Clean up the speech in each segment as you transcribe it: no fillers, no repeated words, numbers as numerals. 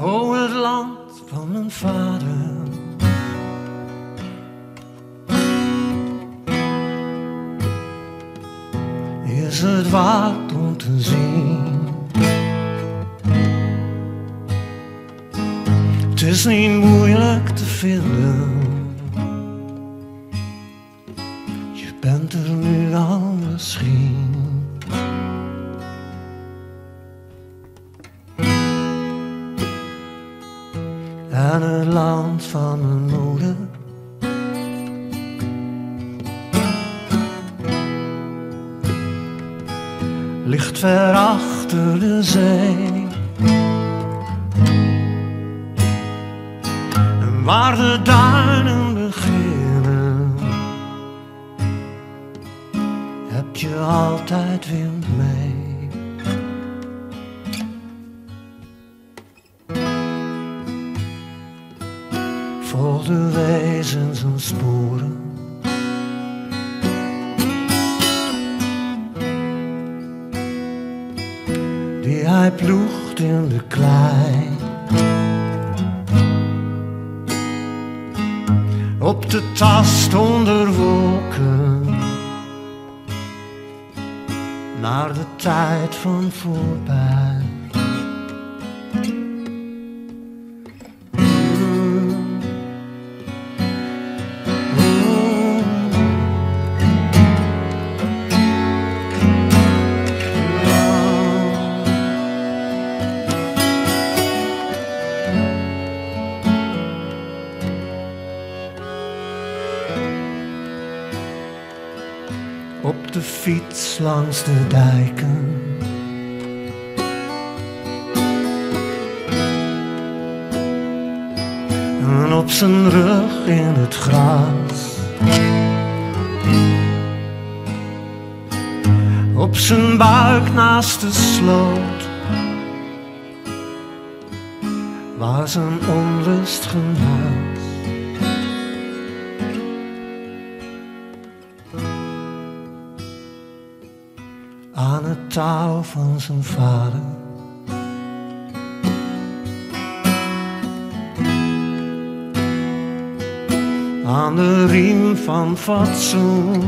O, het land van mijn vader. Is het waard om te zien? Het is niet moeilijk te vinden. Je bent er nu al misschien. En het land van mijn moeder ligt ver achter de zee. En waar de duinen beginnen, heb je altijd wind mee. Volg de wezens en sporen, die hij ploegt in de klei. Op de tast onder wolken, naar de tijd van voorbij. Op de fiets langs de dijken, en op zijn rug in het gras, op zijn buik naast de sloot, waar zijn onrust genas. Aan het touw van zijn vader, aan de riem van fatsoen,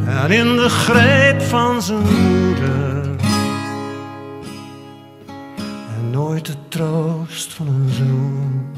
en in de greep van zijn moeder, en nooit de troost van een zoen.